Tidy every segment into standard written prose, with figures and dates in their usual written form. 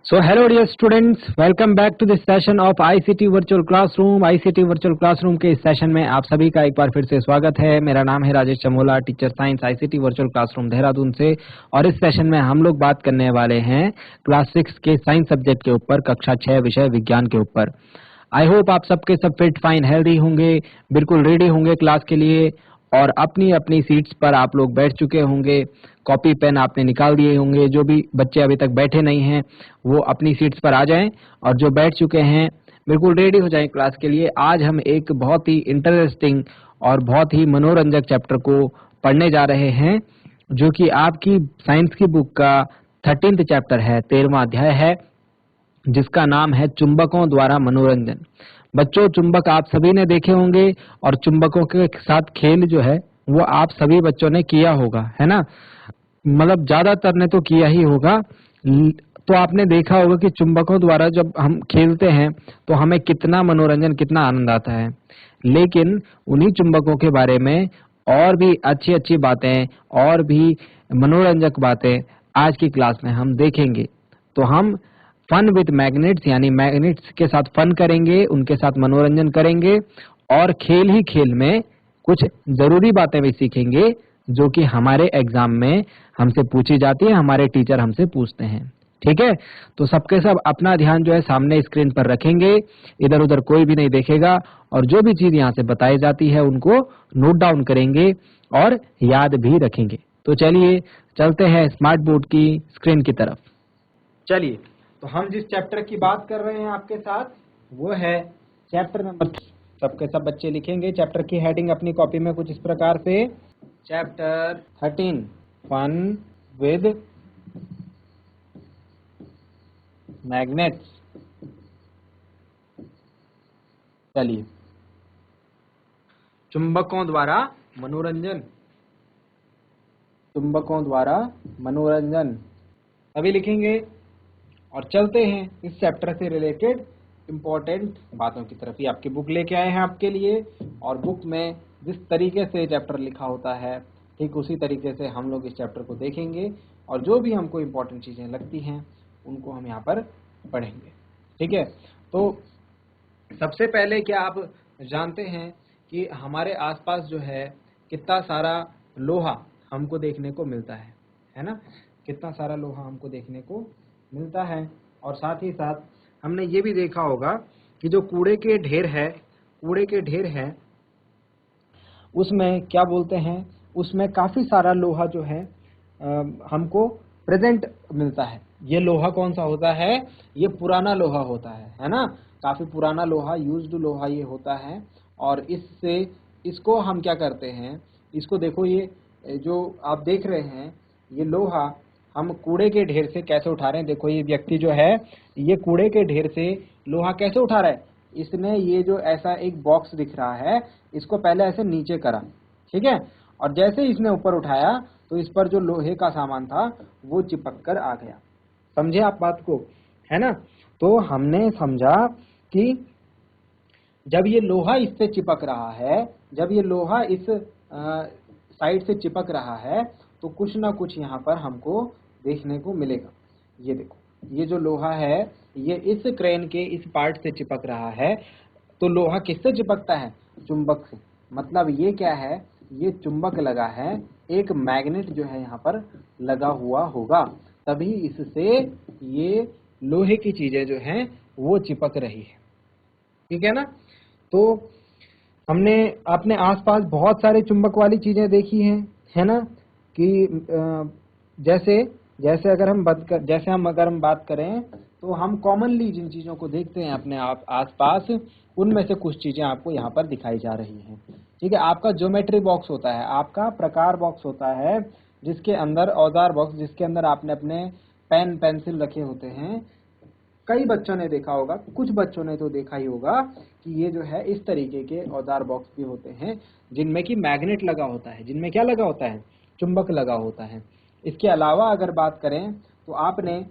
So hello dear students, welcome back to this session of ICT Virtual Classroom। ICT Virtual Classroom के इस session में आप सभी का एक बार फिर से स्वागत है। मेरा नाम है Rajesh Chamola, teacher science ICT virtual classroom Dehradun से। और इस सेशन में हम लोग बात करने वाले हैं क्लास 6 के साइंस सब्जेक्ट के ऊपर, कक्षा 6 विषय विज्ञान के ऊपर। आई होप आप सबके सब फिट फाइन हेल्दी होंगे, बिल्कुल रेडी होंगे क्लास के लिए और अपनी अपनी सीट्स पर आप लोग बैठ चुके होंगे। कॉपी पेन आपने निकाल दिए होंगे। जो भी बच्चे अभी तक बैठे नहीं हैं वो अपनी सीट्स पर आ जाएं और जो बैठ चुके हैं बिल्कुल रेडी हो जाएं क्लास के लिए। आज हम एक बहुत ही इंटरेस्टिंग और बहुत ही मनोरंजक चैप्टर को पढ़ने जा रहे हैं, जो कि आपकी साइंस की बुक का 13th चैप्टर है, 13वां अध्याय है, जिसका नाम है चुंबकों द्वारा मनोरंजन। बच्चों, चुंबक आप सभी ने देखे होंगे और चुंबकों के साथ खेल जो है वो आप सभी बच्चों ने किया होगा, है ना। मतलब ज्यादातर ने तो किया ही होगा। तो आपने देखा होगा कि चुंबकों द्वारा जब हम खेलते हैं तो हमें कितना मनोरंजन, कितना आनंद आता है। लेकिन उन्हीं चुंबकों के बारे में और भी अच्छी अच्छी बातें और भी मनोरंजक बातें आज की क्लास में हम देखेंगे। तो हम फन विद मैग्नेट्स यानी मैग्नेट्स के साथ फन करेंगे, उनके साथ मनोरंजन करेंगे और खेल ही खेल में कुछ जरूरी बातें भी सीखेंगे जो कि हमारे एग्जाम में हमसे पूछी जाती है, हमारे टीचर हमसे पूछते हैं। ठीक है, तो सबके सब अपना ध्यान जो है सामने स्क्रीन पर रखेंगे, इधर उधर कोई भी नहीं देखेगा और जो भी चीज यहाँ से बताई जाती है उनको नोट डाउन करेंगे और याद भी रखेंगे। तो चलिए चलते हैं स्मार्ट बोर्ड की स्क्रीन की तरफ। चलिए, तो हम जिस चैप्टर की बात कर रहे हैं आपके साथ वो है चैप्टर नंबर। सबके सब बच्चे लिखेंगे चैप्टर की हेडिंग अपनी कॉपी में कुछ इस प्रकार से, चैप्टर 13 फन विद मैग्नेट्स। चलिए, चुंबकों द्वारा मनोरंजन, चुंबकों द्वारा मनोरंजन अभी लिखेंगे और चलते हैं इस चैप्टर से रिलेटेड इम्पोर्टेंट बातों की तरफ। ही आपकी बुक लेके आए हैं आपके लिए और बुक में जिस तरीके से चैप्टर लिखा होता है ठीक उसी तरीके से हम लोग इस चैप्टर को देखेंगे और जो भी हमको इम्पोर्टेंट चीजें लगती हैं उनको हम यहाँ पर पढ़ेंगे। ठीक है, तो सबसे पहले क्या आप जानते हैं कि हमारे आसपास जो है कितना सारा लोहा हमको देखने को मिलता है ना। कितना सारा लोहा हमको देखने को मिलता है और साथ ही साथ हमने ये भी देखा होगा कि जो कूड़े के ढेर है उसमें क्या बोलते हैं, उसमें काफी सारा लोहा जो है हमको प्रेजेंट मिलता है। ये लोहा कौन सा होता है, ये पुराना लोहा होता है ना। काफी पुराना लोहा, यूज्ड लोहा ये होता है और इसको हम क्या करते हैं, इसको देखो, ये जो आप देख रहे हैं ये लोहा हम कूड़े के ढेर से कैसे उठा रहे हैं। देखो ये व्यक्ति जो है ये कूड़े के ढेर से लोहा कैसे उठा रहा है। इसने ये जो ऐसा एक बॉक्स दिख रहा है इसको पहले ऐसे नीचे करा, ठीक है, और जैसे इसने ऊपर उठाया तो इस पर जो लोहे का सामान था वो चिपक कर आ गया। समझे आप बात को, है ना। तो हमने समझा कि जब ये लोहा इससे चिपक रहा है, जब ये लोहा इस साइड से चिपक रहा है तो कुछ ना कुछ यहाँ पर हमको देखने को मिलेगा। ये देखो, ये जो लोहा है ये इस क्रेन के इस पार्ट से चिपक रहा है। तो लोहा किससे चिपकता है, चुंबक से। मतलब ये क्या है, ये चुंबक लगा है, एक मैग्नेट जो है यहाँ पर लगा हुआ होगा, तभी इससे ये लोहे की चीजें जो हैं वो चिपक रही है। ठीक है ना। तो हमने अपने आसपास बहुत सारे चुंबक वाली चीजें देखी हैं, है ना, कि जैसे अगर हम बात करें तो हम कॉमनली जिन चीजों को देखते हैं अपने आसपास, उनमें से कुछ चीजें आपको यहाँ पर दिखाई जा रही हैं। ठीक है, आपका ज्योमेट्री बॉक्स होता है, आपका प्रकार बॉक्स होता है, जिसके अंदर औजार बॉक्स, जिसके अंदर आपने अपने पेन पेंसिल रखे होते हैं। कई बच्चों ने देखा होगा, कुछ बच्चों ने तो देखा ही होगा कि ये जो है इस तरीके के औजार बॉक्स भी होते हैं जिनमें कि मैग्नेट लगा होता है, जिनमें क्या लगा होता है, चुंबक लगा होता है। इसके अलावा अगर बात करें तो आपने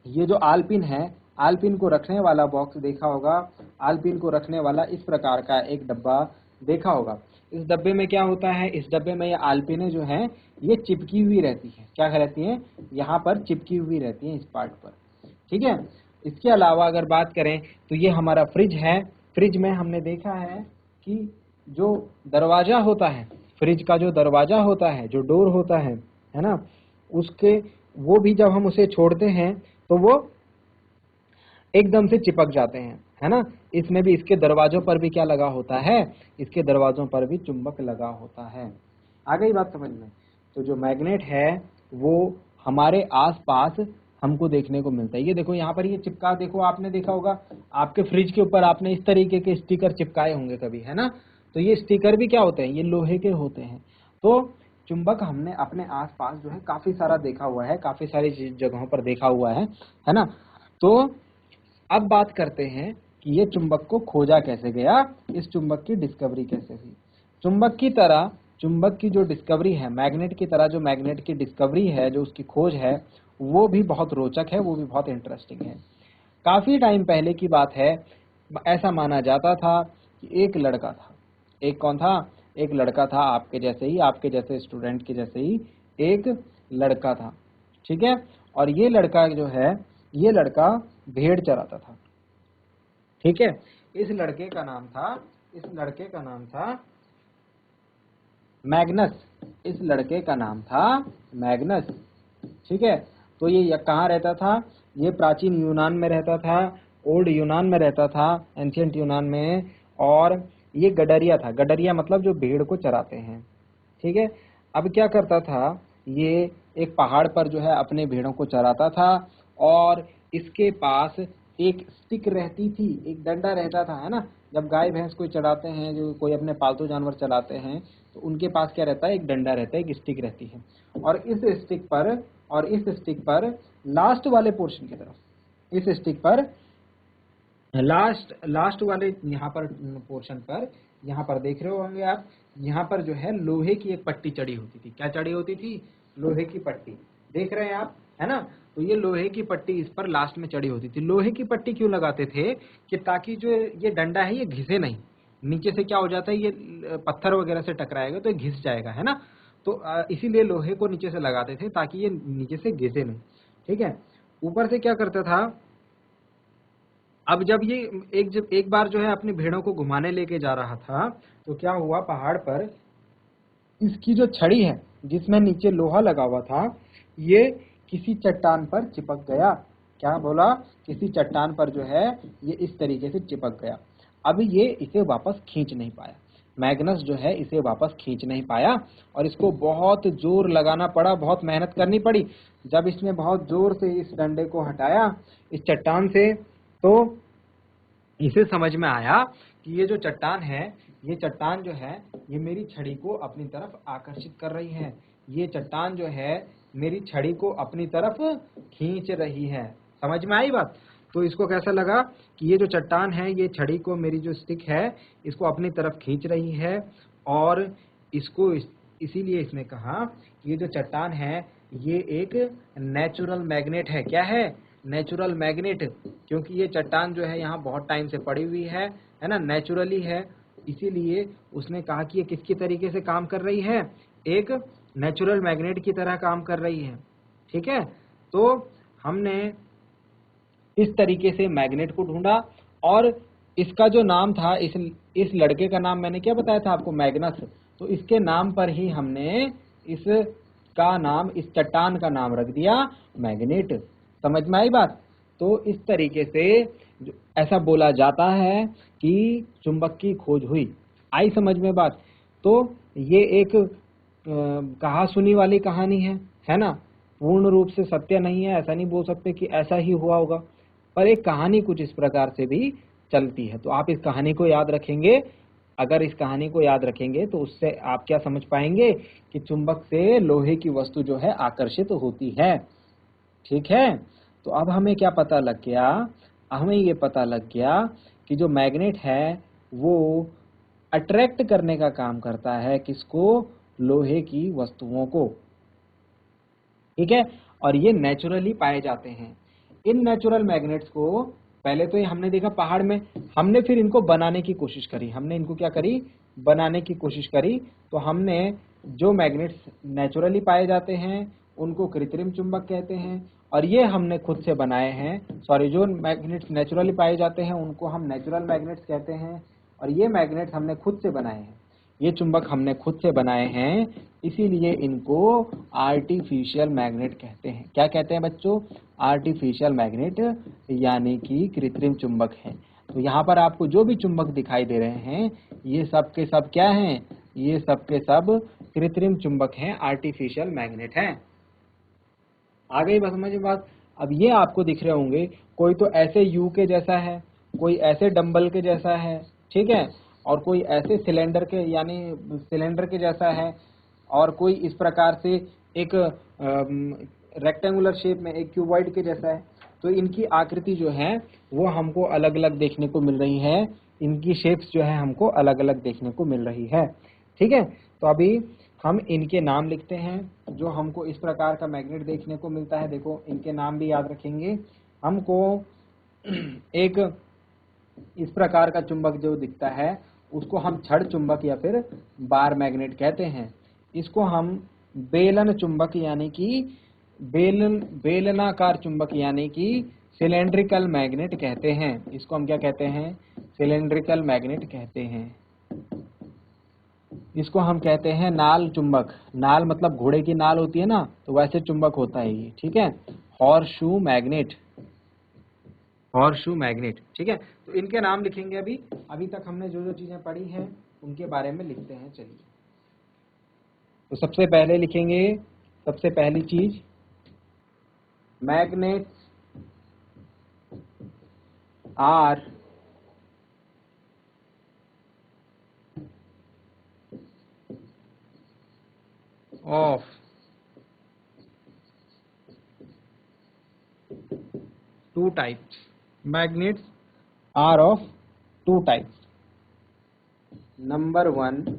ये जो आलपिन है, आलपिन को रखने वाला बॉक्स देखा होगा। आलपिन को रखने वाला इस प्रकार का एक डब्बा देखा होगा। इस डब्बे में क्या होता है, इस डब्बे में ये आलपिनें जो हैं ये चिपकी हुई रहती हैं। क्या रहती हैं, यहाँ पर चिपकी हुई रहती हैं इस पार्ट पर। ठीक है। इसके अलावा अगर बात करें तो ये हमारा फ्रिज है। फ्रिज में हमने देखा है कि जो दरवाजा होता है, फ्रिज का जो दरवाजा होता है, जो डोर होता है ना, उसके वो भी जब हम उसे छोड़ते हैं तो वो एकदम से चिपक जाते हैं, है ना। इसमें भी इसके दरवाजों पर भी क्या लगा होता है, इसके दरवाजों पर भी चुंबक लगा होता है। आ गई बात समझ में। तो जो मैग्नेट है वो हमारे आसपास हमको देखने को मिलता है। ये देखो यहाँ पर ये चिपका, देखो आपने देखा होगा आपके फ्रिज के ऊपर आपने इस तरीके के स्टिकर चिपकाए होंगे कभी, है ना। तो ये स्टिकर भी क्या होते हैं, ये लोहे के होते हैं। तो चुंबक हमने अपने आसपास जो है काफी सारा देखा हुआ है, काफी सारी जगहों पर देखा हुआ है ना। तो अब बात करते हैं कि ये चुंबक को खोजा कैसे गया, इस चुंबक की डिस्कवरी कैसे हुई। चुंबक की तरह चुंबक की जो डिस्कवरी है, मैग्नेट की तरह जो मैग्नेट की डिस्कवरी है, जो उसकी खोज है, वो भी बहुत रोचक है, वो भी बहुत इंटरेस्टिंग है। काफी टाइम पहले की बात है, ऐसा माना जाता था कि एक लड़का था। एक कौन था, एक लड़का था, आपके जैसे ही, आपके जैसे स्टूडेंट के जैसे ही एक लड़का था, ठीक है। और ये लड़का जो है, ये लड़का भेड़ चराता था, ठीक है। इस लड़के का नाम था, इस लड़के का नाम था मैग्नस। इस लड़के का नाम था मैग्नस, ठीक है। तो ये कहाँ रहता था, ये प्राचीन यूनान में रहता था, ओल्ड यूनान में रहता था, एंशियंट यूनान में। और ये गडरिया था, गडरिया मतलब जो भेड़ को चराते हैं, ठीक है। अब क्या करता था, ये एक पहाड़ पर जो है अपने भेड़ों को चराता था, और इसके पास एक स्टिक रहती थी, एक डंडा रहता था, है ना। जब गाय भैंस कोई चराते हैं, जो कोई अपने पालतू जानवर चलाते हैं, तो उनके पास क्या रहता है, एक डंडा रहता है, एक स्टिक रहती है। और इस स्टिक पर लास्ट वाले पोर्शन की तरफ, इस स्टिक पर लास्ट वाले यहाँ पर पोर्शन पर, यहाँ पर देख रहे होंगे आप, यहाँ पर जो है लोहे की एक पट्टी चढ़ी होती थी। क्या चढ़ी होती थी, लोहे की पट्टी, देख रहे हैं आप, है ना। तो ये लोहे की पट्टी इस पर लास्ट में चढ़ी होती थी। लोहे की पट्टी क्यों लगाते थे, कि ताकि जो ये डंडा है ये घिसे नहीं। नीचे से क्या हो जाता है, ये पत्थर वगैरह से टकराएगा तो ये घिस जाएगा, है ना। तो इसीलिए लोहे को नीचे से लगाते थे ताकि ये नीचे से घिसे नहीं, ठीक है। ऊपर से क्या करता था, अब जब ये एक बार जो है अपनी भेड़ों को घुमाने लेके जा रहा था, तो क्या हुआ, पहाड़ पर इसकी जो छड़ी है, जिसमें नीचे लोहा लगा हुआ था, ये किसी चट्टान पर चिपक गया। क्या बोला, किसी चट्टान पर जो है ये इस तरीके से चिपक गया। अब ये इसे वापस खींच नहीं पाया, मैग्नस जो है इसे वापस खींच नहीं पाया, और इसको बहुत जोर लगाना पड़ा, बहुत मेहनत करनी पड़ी। जब इसने बहुत जोर से इस डंडे को हटाया इस चट्टान से, तो इसे समझ में आया कि ये जो चट्टान है, ये चट्टान जो है ये मेरी छड़ी को अपनी तरफ आकर्षित कर रही है। ये चट्टान जो है मेरी छड़ी को अपनी तरफ खींच रही है। समझ में आई बात। तो इसको कैसा लगा कि ये जो चट्टान है, ये छड़ी को, मेरी जो स्टिक है, इसको अपनी तरफ खींच रही है। और इसको इसीलिए इसने कहा कि ये जो चट्टान है ये एक नेचुरल मैग्नेट है। क्या है, नेचुरल मैग्नेट, क्योंकि ये चट्टान जो है यहाँ बहुत टाइम से पड़ी हुई है ना, नेचुरली है। इसीलिए उसने कहा कि ये किसकी तरीके से काम कर रही है, एक नेचुरल मैग्नेट की तरह काम कर रही है, ठीक है। तो हमने इस तरीके से मैग्नेट को ढूंढा, और इसका जो नाम था, इस लड़के का नाम मैंने क्या बताया था आपको, मैग्नस। तो इसके नाम पर ही हमने इसका नाम, इस चट्टान का नाम रख दिया मैग्नेट। समझ में आई बात। तो इस तरीके से ऐसा बोला जाता है कि चुंबक की खोज हुई। आई समझ में बात। तो ये एक कहा सुनी वाली कहानी है ना, पूर्ण रूप से सत्य नहीं है, ऐसा नहीं बोल सकते कि ऐसा ही हुआ होगा, पर एक कहानी कुछ इस प्रकार से भी चलती है। तो आप इस कहानी को याद रखेंगे। अगर इस कहानी को याद रखेंगे तो उससे आप क्या समझ पाएंगे कि चुंबक से लोहे की वस्तु जो है आकर्षित होती है, ठीक है। तो अब हमें क्या पता लग गया, हमें ये पता लग गया कि जो मैग्नेट है वो अट्रैक्ट करने का काम करता है, किसको, लोहे की वस्तुओं को, ठीक है। और ये नेचुरली पाए जाते हैं। इन नेचुरल मैग्नेट्स को पहले तो ये हमने देखा पहाड़ में, हमने फिर इनको बनाने की कोशिश करी, हमने इनको क्या करी, बनाने की कोशिश करी। तो हमने जो मैग्नेट्स नेचुरली पाए जाते हैं उनको कृत्रिम चुंबक कहते हैं, और ये हमने खुद से बनाए हैं। सॉरी, जो मैग्नेट्स नेचुरली पाए जाते हैं उनको हम नेचुरल मैग्नेट्स कहते हैं, और ये मैग्नेट्स हमने खुद से बनाए हैं, ये चुंबक हमने खुद से बनाए हैं, इसीलिए इनको आर्टिफिशियल मैग्नेट कहते हैं। क्या कहते हैं बच्चों? आर्टिफिशियल मैग्नेट, यानी कि कृत्रिम चुंबक है। तो यहाँ पर आपको जो भी चुंबक दिखाई दे रहे हैं, ये सब के सब क्या हैं? ये सब के सब कृत्रिम चुंबक हैं, आर्टिफिशियल मैग्नेट हैं। आ गई बस समझ में बात? अब ये आपको दिख रहे होंगे, कोई तो ऐसे यू के जैसा है, कोई ऐसे डंबल के जैसा है, ठीक है, और कोई ऐसे सिलेंडर के यानी सिलेंडर के जैसा है, और कोई इस प्रकार से एक रेक्टेंगुलर शेप में एक क्यूबॉइड के जैसा है। तो इनकी आकृति जो है वो हमको अलग अलग देखने को मिल रही है, इनकी शेप्स जो है हमको अलग अलग देखने को मिल रही है, ठीक है। तो अभी हम इनके नाम लिखते हैं जो हमको इस प्रकार का मैग्नेट देखने को मिलता है। देखो, इनके नाम भी याद रखेंगे। हमको एक इस प्रकार का चुंबक जो दिखता है उसको हम छड़ चुंबक या फिर बार मैग्नेट कहते हैं। इसको हम बेलन चुंबक यानी कि बेलनाकार चुंबक यानी कि सिलेंड्रिकल मैग्नेट कहते हैं। इसको हम क्या कहते हैं? सिलेंड्रिकल मैग्नेट कहते हैं। इसको हम कहते हैं नाल चुंबक। नाल मतलब घोड़े की नाल होती है ना, तो वैसे चुंबक होता है ये, ठीक है। हॉर्सशू मैग्नेट, हॉर्सशू मैग्नेट, ठीक है। तो इनके नाम लिखेंगे। अभी तक हमने जो जो चीजें पढ़ी हैं उनके बारे में लिखते हैं। चलिए, तो सबसे पहले लिखेंगे, सबसे पहली चीज, magnets are of two types. Magnets are of two types. Number 1,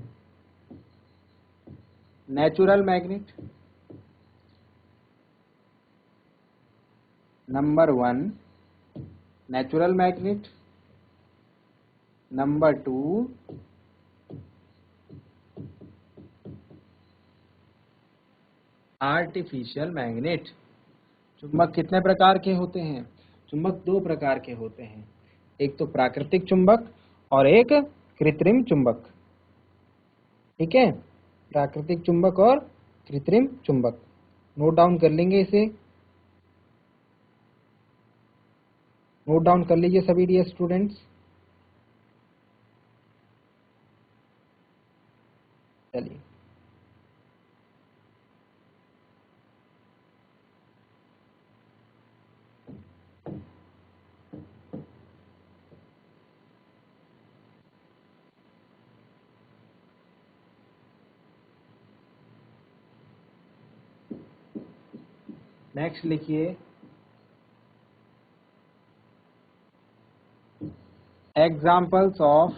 natural magnet. Number 1, natural magnet. Number 2, artificial magnet. चुंबक कितने प्रकार के होते हैं? चुंबक 2 प्रकार के होते हैं, एक तो प्राकृतिक चुंबक और एक कृत्रिम चुंबक, ठीक है। प्राकृतिक चुंबक और कृत्रिम चुंबक, नोट डाउन कर लेंगे इसे, नोट डाउन कर लीजिए सभी डियर स्टूडेंट्स। चलिए, नेक्स्ट लिखिए, एग्जाम्पल्स ऑफ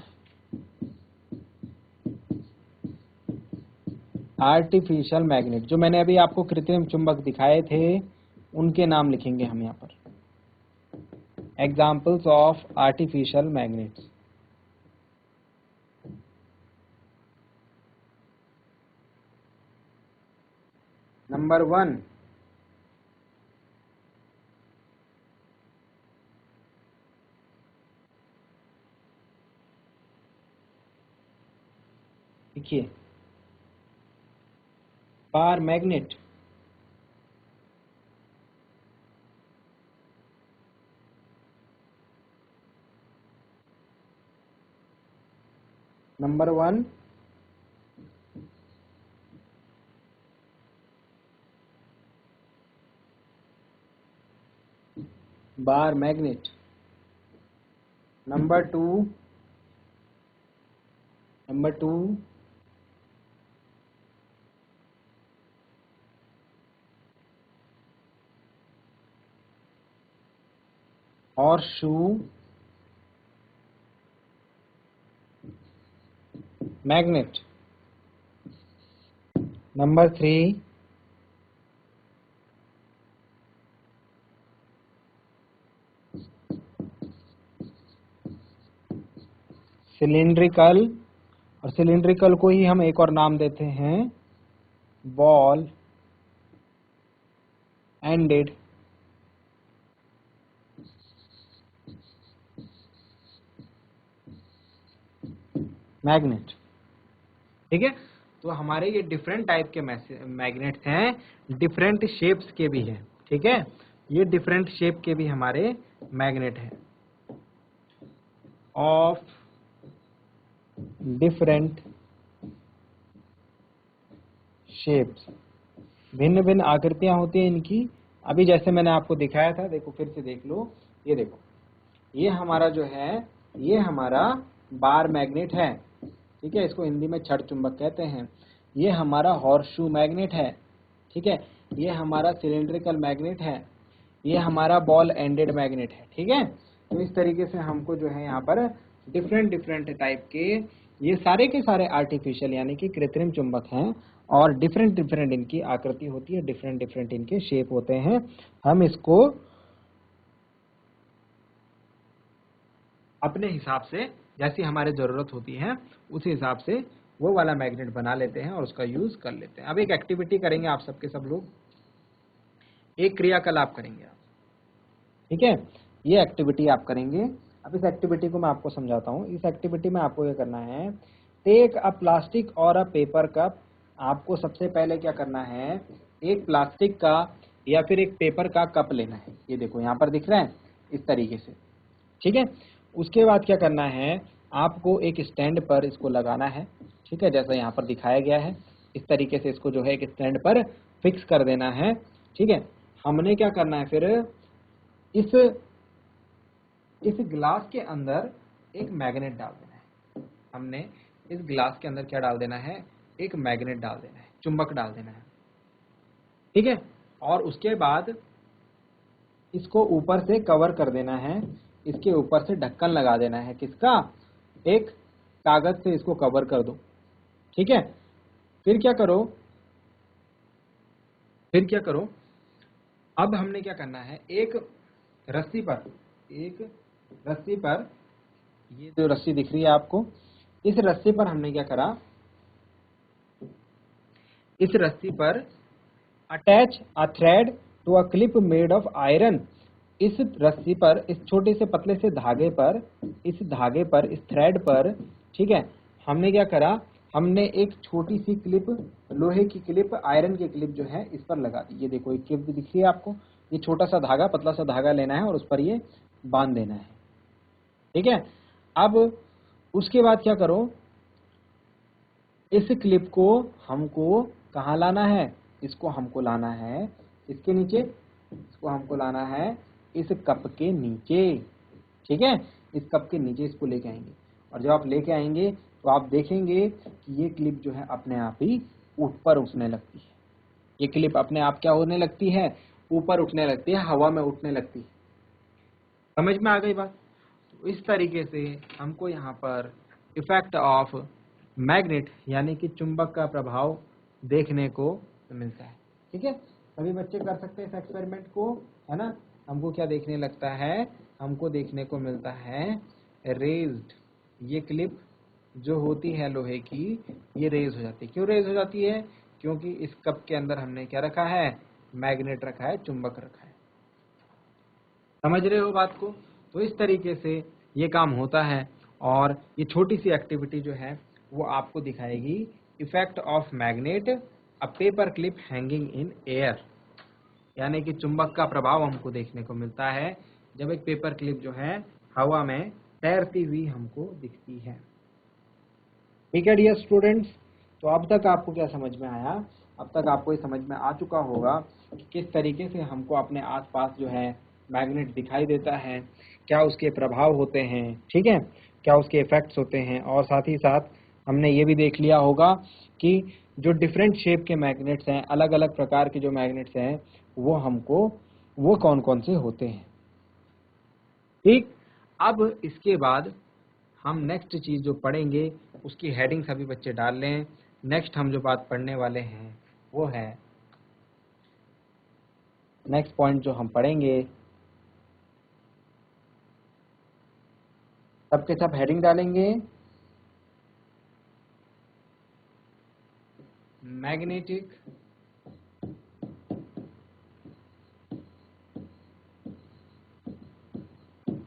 आर्टिफिशियल मैग्नेट। जो मैंने अभी आपको कृत्रिम चुंबक दिखाए थे उनके नाम लिखेंगे हम यहाँ पर, examples of artificial magnets. Number 1, देखिए, bar magnet. Number 1, bar magnet. Number 2, horseshoe magnet. Number 3, cylindrical, और सिलिंड्रिकल को ही हम एक और नाम देते हैं बॉल एंडेड मैग्नेट। ठीक है, तो हमारे ये डिफरेंट टाइप के मैग्नेट्स हैं, डिफरेंट शेप्स के भी हैं। ठीक है, ये डिफरेंट शेप के भी हमारे मैग्नेट हैं, ऑफ डिफरेंट शेप्स, भिन्न भिन्न आकृतियां होती हैं इनकी। अभी जैसे मैंने आपको दिखाया था, देखो फिर से देख लो, ये देखो, ये हमारा जो है, ये हमारा बार मैग्नेट है। ठीक है, इसको हिंदी में छड़ चुंबक कहते हैं। ये हमारा हॉर्सशू मैग्नेट है। ठीक है, ये हमारा सिलिंड्रिकल मैग्नेट है। ये हमारा बॉल एंडेड मैग्नेट है। ठीक है, तो इस तरीके से हमको जो है यहाँ पर डिफरेंट डिफरेंट टाइप के, ये सारे के सारे आर्टिफिशियल यानी कि कृत्रिम चुंबक हैं, और डिफरेंट डिफरेंट इनकी आकृति होती है, डिफरेंट डिफरेंट इनके शेप होते हैं। हम इसको अपने हिसाब से, जैसी हमारे जरूरत होती है उसी हिसाब से वो वाला मैग्नेट बना लेते हैं और उसका यूज कर लेते हैं। अब एक एक्टिविटी करेंगे आप सबके सब लोग, एक क्रियाकलाप करेंगे आप। ठीक है, ये एक्टिविटी आप करेंगे। अब इस एक्टिविटी को मैं आपको समझाता हूँ। इस एक्टिविटी में आपको ये करना है, टेक अ प्लास्टिक और अ पेपर कप। आपको सबसे पहले क्या करना है, एक प्लास्टिक का या फिर एक पेपर का कप लेना है। ये देखो यहाँ पर दिख रहा है इस तरीके से। ठीक है, उसके बाद क्या करना है, आपको एक स्टैंड पर इसको लगाना है। ठीक है, जैसा यहाँ पर दिखाया गया है, इस तरीके से इसको जो है एक स्टैंड पर फिक्स कर देना है। ठीक है, हमने क्या करना है फिर, इस ग्लास के अंदर एक मैग्नेट डाल देना है। हमने इस ग्लास के अंदर क्या डाल देना है, एक मैग्नेट डाल देना है, चुंबक डाल देना है। ठीक है, और उसके बाद इसको ऊपर से कवर कर देना है, इसके ऊपर से ढक्कन लगा देना है। किसका, एक कागज से इसको कवर कर दो। ठीक है, फिर क्या करो, अब हमने क्या करना है, एक रस्सी पर, ये जो रस्सी दिख रही है आपको, इस रस्सी पर हमने क्या करा, इस रस्सी पर attach a thread to a clip made of iron. इस रस्सी पर, इस छोटे से पतले से धागे पर, इस थ्रेड पर, ठीक है, हमने क्या करा, हमने एक छोटी सी क्लिप, लोहे की क्लिप, आयरन की क्लिप जो है इस पर लगा दी। ये देखो एक क्लिप दिख रही है आपको, ये छोटा सा धागा, पतला सा धागा लेना है और उस पर ये बांध देना है। ठीक है, अब उसके बाद क्या करो, इस क्लिप को हमको कहाँ लाना है, इसको हमको लाना है इसके नीचे, इसको हमको लाना है इस कप के नीचे। ठीक है, इस कप के नीचे इसको लेके आएंगे, और जब आप लेके आएंगे तो आप देखेंगे कि ये क्लिप जो है अपने आप ही ऊपर उठने लगती है। ये क्लिप अपने आप क्या होने लगती है, ऊपर उठने लगती है, हवा में उठने लगती है। समझ में आ गई बात? तो इस तरीके से हमको यहाँ पर इफेक्ट ऑफ मैग्नेट यानी कि चुंबक का प्रभाव देखने को मिलता है। ठीक है, सभी बच्चे कर सकते हैं इस एक्सपेरिमेंट को, है ना। हमको क्या देखने लगता है, हमको देखने को मिलता है रेज्ड, ये क्लिप जो होती है लोहे की, ये रेज हो जाती है। क्यों रेज हो जाती है, क्योंकि इस कप के अंदर हमने क्या रखा है, मैग्नेट रखा है, चुंबक रखा है। समझ रहे हो बात को? तो इस तरीके से ये काम होता है, और ये छोटी सी एक्टिविटी जो है वो आपको दिखाएगी effect of magnet a paper clip hanging in air, यानी कि चुंबक का प्रभाव हमको देखने को मिलता है जब एक पेपर क्लिप जो है हवा में तैरती हुई हमको दिखती है। ठीक है डियर स्टूडेंट्स, तो अब तक आपको क्या समझ में आया, अब तक आपको ये समझ में आ चुका होगा कि किस तरीके से हमको अपने आसपास जो है मैग्नेट दिखाई देता है, क्या उसके प्रभाव होते हैं, ठीक है, क्या उसके इफेक्ट्स होते हैं, और साथ ही साथ हमने ये भी देख लिया होगा कि जो डिफरेंट शेप के मैग्नेट्स हैं, अलग अलग प्रकार के जो मैग्नेट्स हैं, वो हमको, वो कौन कौन से होते हैं। ठीक, अब इसके बाद हम नेक्स्ट चीज जो पढ़ेंगे उसकी हेडिंग सभी बच्चे डाल लें। नेक्स्ट हम जो बात पढ़ने वाले हैं वो है, नेक्स्ट पॉइंट जो हम पढ़ेंगे, सबके सब हेडिंग डालेंगे, magnetic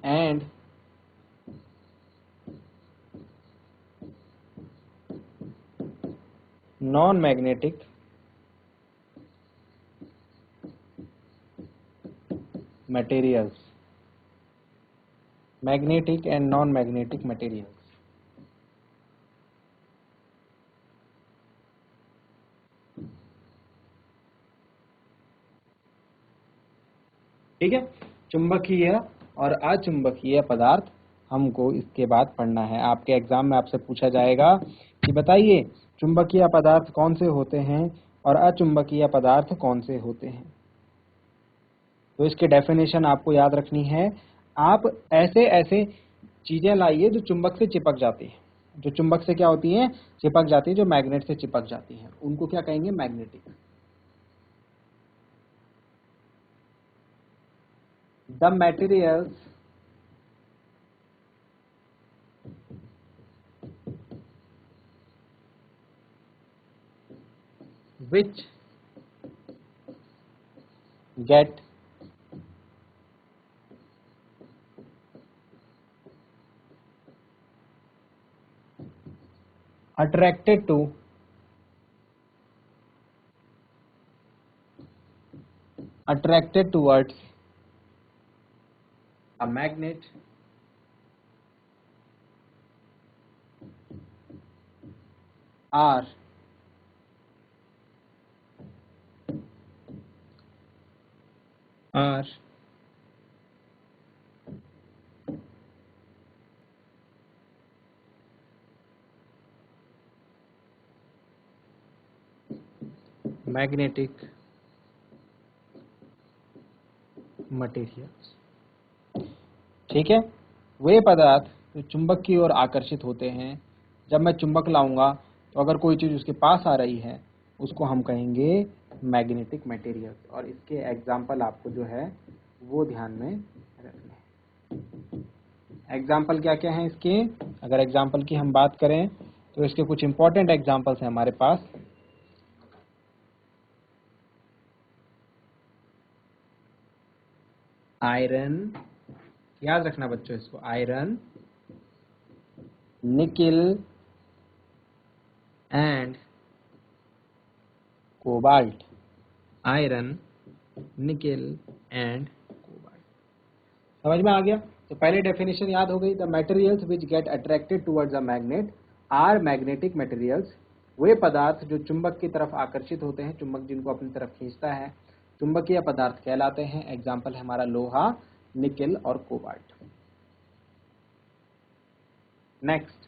and non magnetic materials, magnetic and non-magnetic materials. ठीक है, चुंबकीय और अचुंबकीय पदार्थ हमको इसके बाद पढ़ना है। आपके एग्जाम में आपसे पूछा जाएगा कि बताइए चुंबकीय पदार्थ कौन से होते हैं और अचुंबकीय पदार्थ कौन से होते हैं। तो इसकी डेफिनेशन आपको याद रखनी है। आप ऐसे ऐसे चीजें लाइए जो चुंबक से चिपक जाती हैं, जो चुंबक से क्या होती हैं, चिपक जाती है, जो मैग्नेट से चिपक जाती हैं, उनको क्या कहेंगे, magnetic. The materials which get attracted towards a magnet are magnetic materials। ठीक है, वे पदार्थ जो चुंबक की ओर आकर्षित होते हैं। जब मैं चुंबक लाऊंगा तो अगर कोई चीज उसके पास आ रही है उसको हम कहेंगे मैग्नेटिक मटेरियल्स। और इसके एग्जाम्पल आपको जो है वो ध्यान में रखने हैं। एग्जाम्पल क्या क्या हैं इसके, अगर एग्जाम्पल की हम बात करें तो इसके कुछ इंपॉर्टेंट एग्जाम्पल्स हैं हमारे पास। आयरन, याद रखना बच्चों इसको, iron, nickel and cobalt. Iron, nickel and cobalt. समझ में आ गया। तो पहले डेफिनेशन याद हो गई, the materials which get attracted towards a magnet are magnetic materials. वे पदार्थ जो चुंबक की तरफ आकर्षित होते हैं, चुंबक जिनको अपनी तरफ खींचता है, चुंबकीय पदार्थ कहलाते हैं। एग्जाम्पल है हमारा लोहा, निकिल और कोबाल्ट। नेक्स्ट,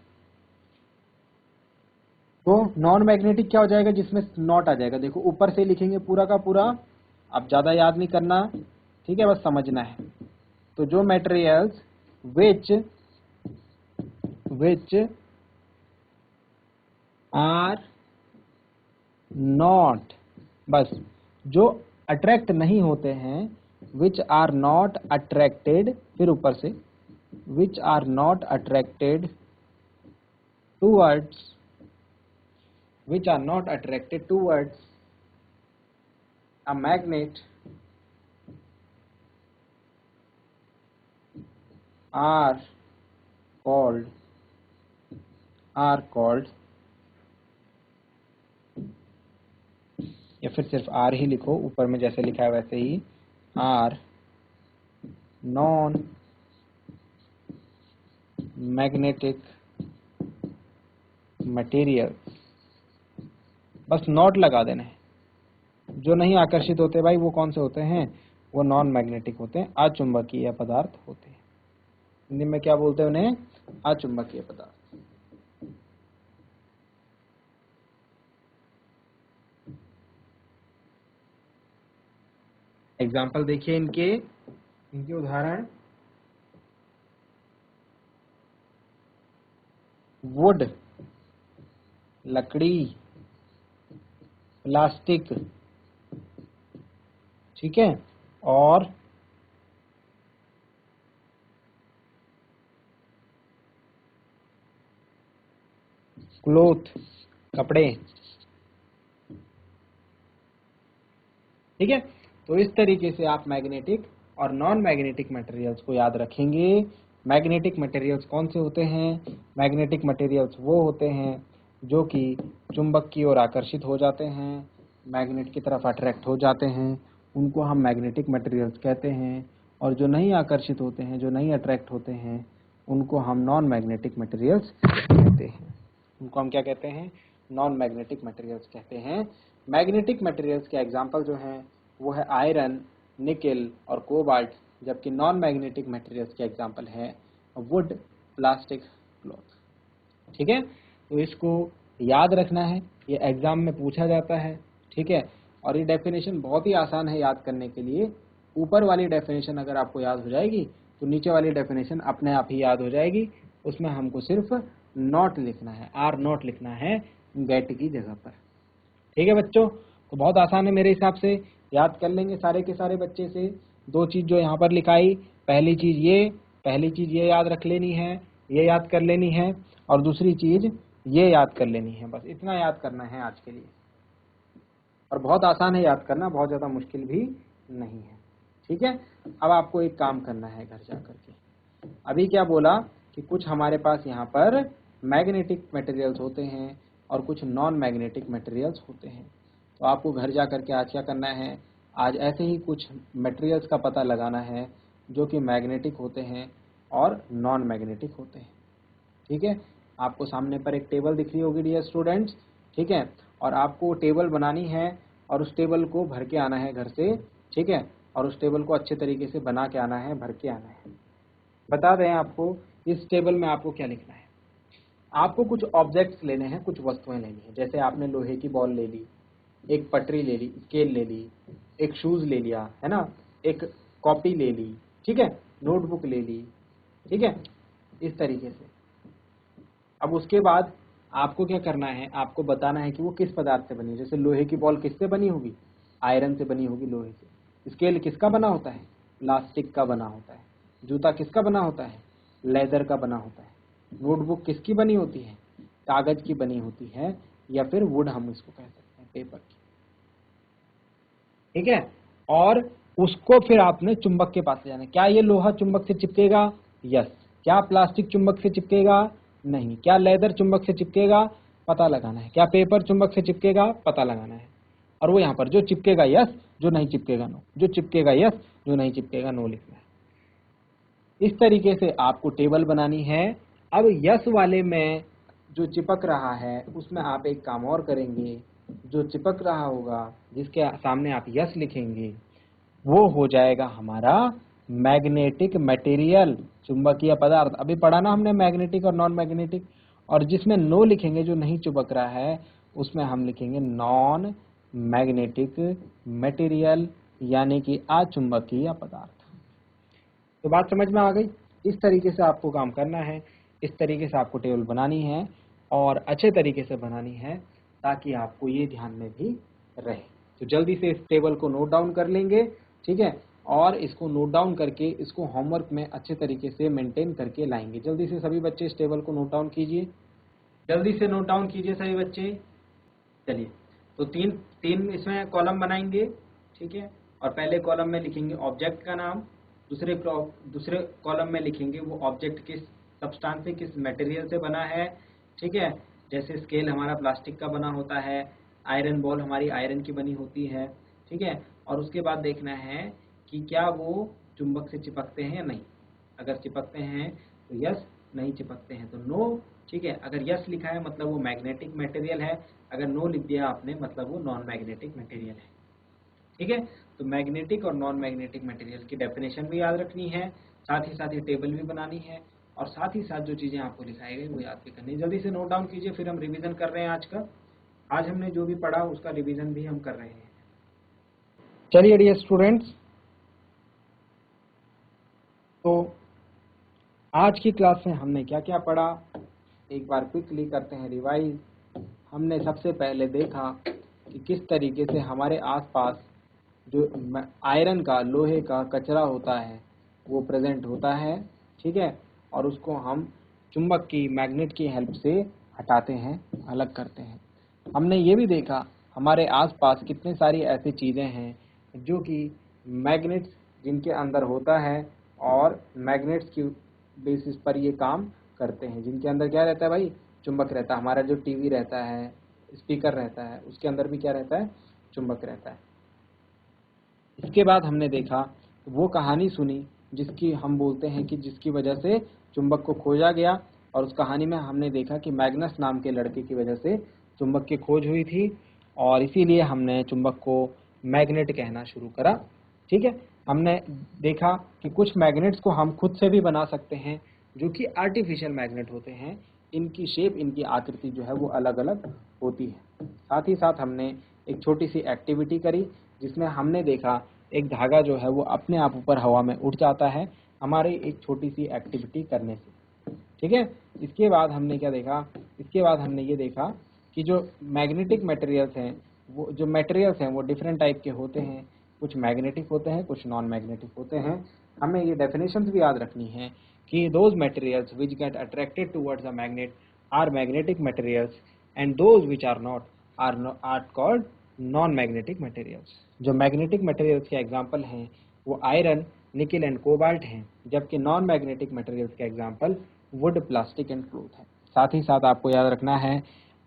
तो नॉन मैग्नेटिक क्या हो जाएगा, जिसमें नॉट आ जाएगा। देखो ऊपर से लिखेंगे पूरा का पूरा, अब ज्यादा याद नहीं करना, ठीक है, बस समझना है। तो जो मटेरियल्स विच आर नॉट, बस जो अट्रैक्ट नहीं होते हैं, विच आर नॉट अट्रैक्टेड, फिर ऊपर से which are not attracted towards, which are not attracted towards a magnet are called या फिर सिर्फ आर ही लिखो, ऊपर में जैसे लिखा है वैसे ही, आर नॉन मैग्नेटिक मटेरियल्स। बस नॉट लगा देना है। जो नहीं आकर्षित होते भाई वो कौन से होते हैं, वो नॉन मैग्नेटिक होते हैं, अचुंबकीय पदार्थ होते हैं। हिंदी में क्या बोलते हैं उन्हें, अचुंबकीय पदार्थ। एग्जाम्पल देखिए इनके उदाहरण, वुड लकड़ी, प्लास्टिक, ठीक है, और क्लोथ कपड़े। ठीक है, तो इस तरीके से आप मैग्नेटिक और नॉन मैग्नेटिक मटेरियल्स को याद रखेंगे। मैग्नेटिक मटेरियल्स कौन से होते हैं, मैग्नेटिक मटेरियल्स वो होते हैं जो कि चुंबक की ओर आकर्षित हो जाते हैं, मैग्नेट की तरफ अट्रैक्ट हो जाते हैं, उनको हम मैग्नेटिक मटेरियल्स कहते हैं। और जो नहीं आकर्षित होते हैं, जो नहीं अट्रैक्ट होते हैं, उनको हम नॉन मैग्नेटिक मटेरियल्स कहते हैं। उनको हम क्या कहते हैं? नॉन मैग्नेटिक मटेरियल्स कहते हैं। मैग्नेटिक मटेरियल्स के एग्जाम्पल जो हैं वो है आयरन, निकेल और कोबाल्ट, जबकि नॉन मैग्नेटिक मटेरियल्स के एग्जाम्पल हैं वुड, प्लास्टिक, क्लॉथ। ठीक है, तो इसको याद रखना है, ये एग्जाम में पूछा जाता है। ठीक है, और ये डेफिनेशन बहुत ही आसान है याद करने के लिए। ऊपर वाली डेफिनेशन अगर आपको याद हो जाएगी तो नीचे वाली डेफिनेशन अपने आप ही याद हो जाएगी। उसमें हमको सिर्फ नॉट लिखना है, आर नॉट लिखना है गेट की जगह पर। ठीक है बच्चों, तो बहुत आसान है मेरे हिसाब से, याद कर लेंगे सारे के सारे बच्चे से। दो चीज जो यहाँ पर लिखाई, पहली चीज ये याद रख लेनी है, ये याद कर लेनी है, और दूसरी चीज ये याद कर लेनी है। बस इतना याद करना है आज के लिए, और बहुत आसान है याद करना, बहुत ज्यादा मुश्किल भी नहीं है। ठीक है, अब आपको एक काम करना है घर जाकर के। अभी क्या बोला कि कुछ हमारे पास यहाँ पर मैग्नेटिक मटेरियल्स होते हैं और कुछ नॉन मैग्नेटिक मटेरियल्स होते हैं। तो आपको घर जा कर के आज क्या करना है, आज ऐसे ही कुछ मटेरियल्स का पता लगाना है जो कि मैग्नेटिक होते हैं और नॉन मैग्नेटिक होते हैं। ठीक है, आपको सामने पर एक टेबल दिख रही होगी डियर स्टूडेंट्स। ठीक है, और आपको टेबल बनानी है और उस टेबल को भर के आना है घर से। ठीक है, और उस टेबल को अच्छे तरीके से बना के आना है, भर के आना है। बता दें आपको इस टेबल में आपको क्या लिखना है। आपको कुछ ऑब्जेक्ट्स लेने हैं, कुछ वस्तुएं लेनी है। जैसे आपने लोहे की बॉल ले ली, एक पटरी ले ली, स्केल ले ली, एक शूज ले लिया है ना, एक कॉपी ले ली, ठीक है, नोटबुक ले ली। ठीक है, इस तरीके से। अब उसके बाद आपको क्या करना है, आपको बताना है कि वो किस पदार्थ से बनी है। जैसे लोहे की बॉल किससे बनी होगी, आयरन से बनी होगी, लोहे से। स्केल किसका बना होता है, प्लास्टिक का बना होता है। जूता किसका बना होता है, लेदर का बना होता है। नोटबुक किसकी बनी होती है, कागज की बनी होती है, या फिर वुड हम इसको कह सकते हैं, पेपर की। ठीक है, और उसको फिर आपने चुंबक के पास ले जाना है। क्या ये लोहा चुंबक से चिपकेगा, यस। क्या प्लास्टिक चुंबक से चिपकेगा, नहीं। क्या लेदर चुंबक से चिपकेगा, पता लगाना है। क्या पेपर चुंबक से चिपकेगा, पता लगाना है। और वो यहाँ पर जो चिपकेगा यस, जो नहीं चिपकेगा नो, जो चिपकेगा यस, जो नहीं चिपकेगा नो लिखना है। इस तरीके से आपको टेबल बनानी है। अब यस वाले में जो चिपक रहा है उसमें आप एक काम और करेंगे। जो चिपक रहा होगा, जिसके सामने आप यस लिखेंगे, वो हो जाएगा हमारा मैग्नेटिक मटेरियल, चुंबकीय पदार्थ। अभी पढ़ा ना हमने मैग्नेटिक और नॉन मैग्नेटिक। और जिसमें नो लिखेंगे, जो नहीं चिपक रहा है, उसमें हम लिखेंगे नॉन मैग्नेटिक मटेरियल, यानी कि अचुंबकीय पदार्थ। तो बात समझ में आ गई। इस तरीके से आपको काम करना है, इस तरीके से आपको टेबल बनानी है, और अच्छे तरीके से बनानी है, ताकि आपको ये ध्यान में भी रहे। तो जल्दी से इस टेबल को नोट डाउन कर लेंगे। ठीक है, और इसको नोट डाउन करके इसको होमवर्क में अच्छे तरीके से मेंटेन करके लाएंगे। जल्दी से सभी बच्चे इस टेबल को नोट डाउन कीजिए, जल्दी से नोट डाउन कीजिए सभी बच्चे। चलिए, तो तीन तीन इसमें कॉलम बनाएंगे। ठीक है, और पहले कॉलम में लिखेंगे ऑब्जेक्ट का नाम, दूसरे कॉलम में लिखेंगे वो ऑब्जेक्ट किस सब्सटेंस से, किस मटेरियल से बना है। ठीक है, जैसे स्केल हमारा प्लास्टिक का बना होता है, आयरन बॉल हमारी आयरन की बनी होती है। ठीक है, और उसके बाद देखना है कि क्या वो चुंबक से चिपकते हैं या नहीं। अगर चिपकते हैं तो यस, नहीं चिपकते हैं तो नो। ठीक है, अगर यस लिखा है मतलब वो मैग्नेटिक मटेरियल है, अगर नो लिख दिया आपने मतलब वो नॉन मैग्नेटिक मटेरियल है। ठीक है, तो मैग्नेटिक और नॉन मैग्नेटिक मटेरियल की डेफिनेशन भी याद रखनी है, साथ ही साथ ये टेबल भी बनानी है, और साथ ही साथ जो चीज़ें आपको लिखाई गई वो याद भी करनी है। जल्दी से नोट डाउन कीजिए, फिर हम रिवीजन कर रहे हैं आज का। आज हमने जो भी पढ़ा उसका रिवीजन भी हम कर रहे हैं। चलिए डियर स्टूडेंट्स, तो आज की क्लास में हमने क्या क्या पढ़ा, एक बार क्विकली करते हैं रिवाइज। हमने सबसे पहले देखा कि किस तरीके से हमारे आसपास जो आयरन का, लोहे का कचरा होता है वो प्रेजेंट होता है। ठीक है, और उसको हम चुंबक की, मैग्नेट की हेल्प से हटाते हैं, अलग करते हैं। हमने ये भी देखा हमारे आसपास कितने सारी ऐसी चीज़ें हैं जो कि मैग्नेट्स जिनके अंदर होता है, और मैग्नेट्स की बेसिस पर ये काम करते हैं। जिनके अंदर क्या रहता है भाई, चुंबक रहता है। हमारा जो टीवी रहता है, स्पीकर रहता है, उसके अंदर भी क्या रहता है, चुंबक रहता है। इसके बाद हमने देखा वो कहानी सुनी जिसकी हम बोलते हैं कि जिसकी वजह से चुंबक को खोजा गया, और उस कहानी में हमने देखा कि मैग्नस नाम के लड़के की वजह से चुंबक की खोज हुई थी, और इसीलिए हमने चुंबक को मैग्नेट कहना शुरू करा। ठीक है, हमने देखा कि कुछ मैग्नेट्स को हम खुद से भी बना सकते हैं जो कि आर्टिफिशियल मैग्नेट होते हैं। इनकी शेप, इनकी आकृति जो है वो अलग अलग होती है। साथ ही साथ हमने एक छोटी सी एक्टिविटी करी जिसमें हमने देखा एक धागा जो है वो अपने आप ऊपर हवा में उड़ जाता है हमारे एक छोटी सी एक्टिविटी करने से। ठीक है, इसके बाद हमने क्या देखा, इसके बाद हमने ये देखा कि जो मैग्नेटिक मटेरियल्स हैं, वो जो मटेरियल्स हैं वो डिफरेंट टाइप के होते हैं। कुछ मैग्नेटिक होते हैं, कुछ नॉन मैग्नेटिक होते हैं। हमें ये डेफिनेशंस भी याद रखनी है कि those materials which get attracted towards a magnet are magnetic materials and those which are not are called non magnetic materials. जो मैग्नेटिक मटेरियल्स के एग्जांपल हैं वो आयरन, निकेल एंड कोबाल्ट हैं, जबकि नॉन मैग्नेटिक मटेरियल्स के example wood, plastic and cloth है। साथ ही साथ आपको याद रखना है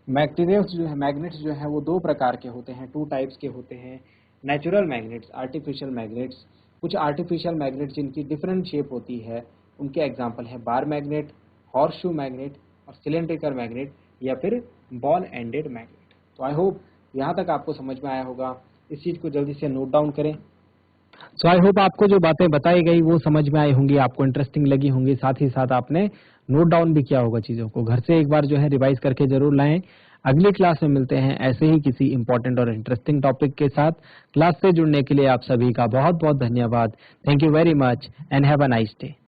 मैटेरियल्स जो है, मैग्नेट्स जो है वो दो प्रकार के होते हैं, 2 टाइप्स के होते हैं। Natural magnets, artificial magnets. कुछ आर्टिफिशियल मैग्नेट्स जिनकी डिफरेंट शेप होती है, उनके एग्जांपल है बार मैग्नेट, हॉर्सशू मैग्नेट और सिलेंड्रिकल मैग्नेट, या फिर बॉल एंडेड मैग्नेट। तो आई होप यहाँ तक आपको समझ में आया होगा। इस चीज़ को जल्दी से नोट डाउन करें। सो आई होप आपको जो बातें बताई गई वो समझ में आई होंगी, आपको इंटरेस्टिंग लगी होंगी, साथ ही साथ आपने नोट डाउन भी किया होगा चीज़ों को। घर से एक बार जो है रिवाइज करके जरूर लाएं। अगली क्लास में मिलते हैं ऐसे ही किसी इंपॉर्टेंट और इंटरेस्टिंग टॉपिक के साथ। क्लास से जुड़ने के लिए आप सभी का बहुत बहुत धन्यवाद। Thank you very much and have a nice day.